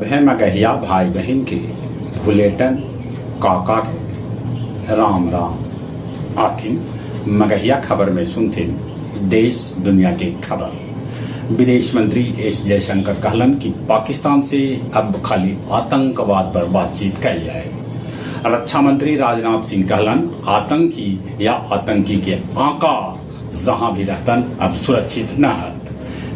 सब है मगहिया भाई बहन के, भूलेटन काका के, राम राम। आखिर मगहिया खबर में सुनते देश दुनिया के खबर। विदेश मंत्री एस जयशंकर कहलन कि पाकिस्तान से अब खाली आतंकवाद पर बातचीत कल जाए। रक्षा मंत्री राजनाथ सिंह कहलन आतंकी या आतंकी के आका जहां भी रहतन अब सुरक्षित न हत।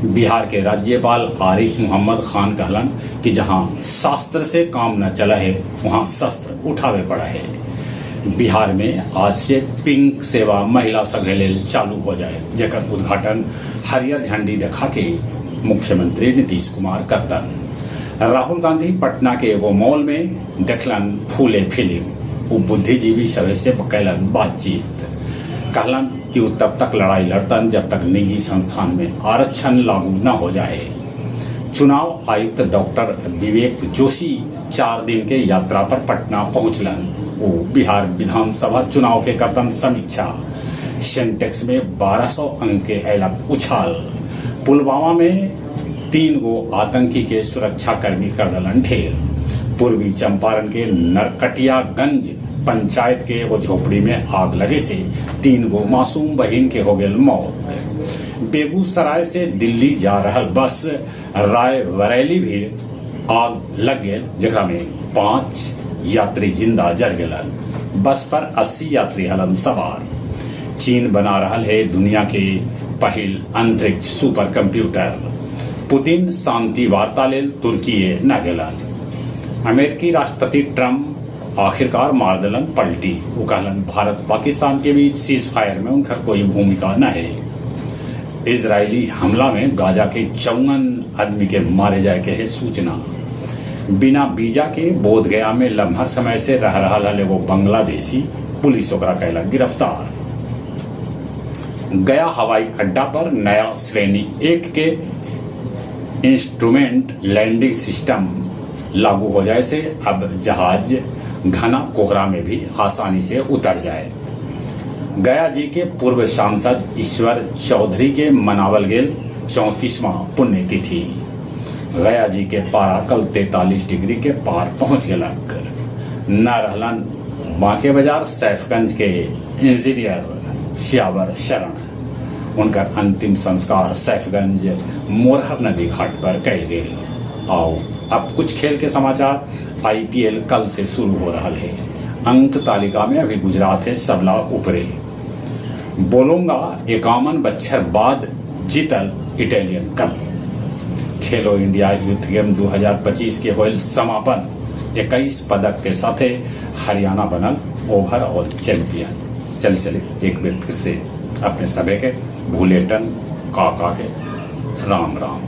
बिहार के राज्यपाल आरिफ मोहम्मद खान कहलन कि जहां शास्त्र से काम न चला है वहां शस्त्र उठावे पड़ा है। बिहार में आज से पिंक सेवा महिला सभेलेल चालू हो जाए, जेकर उद्घाटन हरियर झंडी दिखा के मुख्यमंत्री नीतीश कुमार करतन। राहुल गांधी पटना के एगो मॉल में देखलन फूले फिल्म, वो बुद्धिजीवी सभे से कैलन बातचीत। कहलन कि वो तब तक लड़ाई लड़तन जब तक निजी संस्थान में आरक्षण लागू न हो जाए। चुनाव आयुक्त डॉक्टर विवेक जोशी 4 दिन के यात्रा पर पटना पहुंचलन। वो बिहार विधानसभा चुनाव के करतन समीक्षा। सेंटेक्स में 1200 अंक के अयलक उछाल। पुलवामा में 3 गो आतंकी के सुरक्षा कर्मी कर दलन ढेर। पूर्वी चंपारण के नरकटियागंज पंचायत के एगो झोपड़ी में आग लगे से 3 गो मासूम बहिन के हो गए मौत। बेगूसराय से दिल्ली जा रहल बस रायबरेली भी आग लग गए, जकरा में 5 यात्री जिंदा जल गए। बस पर 80 यात्री हलन सवार। चीन बना रहल है दुनिया के पहिल अंतरिक्ष सुपर कंप्यूटर। पुतिन शांति वार्ता लेल तुर्की न गेलन। अमेरिकी राष्ट्रपति ट्रंप आखिरकार मार दलन पलटी। वो कहलन भारत पाकिस्तान के बीच सीज फायर में उनका कोई भूमिका न है। इजरायली हमला में गाजा के 54 आदमी के मारे जाए के है सूचना। बिना वीजा के बोधगया में लम्हर समय से रह रहा एगो बांग्लादेशी, पुलिस ओकरा कैलक गिरफ्तार। गया हवाई अड्डा पर नया श्रेणी 1 के इंस्ट्रूमेंट लैंडिंग सिस्टम लागू हो जाए से अब जहाज घना कोहरा में भी आसानी से उतर जाए। गया जी के पूर्व सांसद ईश्वर चौधरी के मनावल गेल 34वां पुण्यतिथि। गया जी के पारा कल 43 डिग्री के पार पहुंच गलक। न रहलन बांके बाजार सैफगंज के इंजीनियर श्यावर शरण। उनका अंतिम संस्कार सैफगंज मोरहर नदी घाट पर कैल गेल। आओ अब कुछ खेल के समाचार। आईपीएल कल से शुरू हो रहा है। अंक तालिका में अभी गुजरात है सबला ऊपरे। बोलोंगा 51 बछर बाद जीतल इटालियन कप। खेलो इंडिया यूथ गेम 2025 के होल समापन। 21 पदक के साथ हरियाणा बनल ओवरऑल चैंपियन। चले एक बार फिर से अपने सभी के भूलेटन काका के राम राम।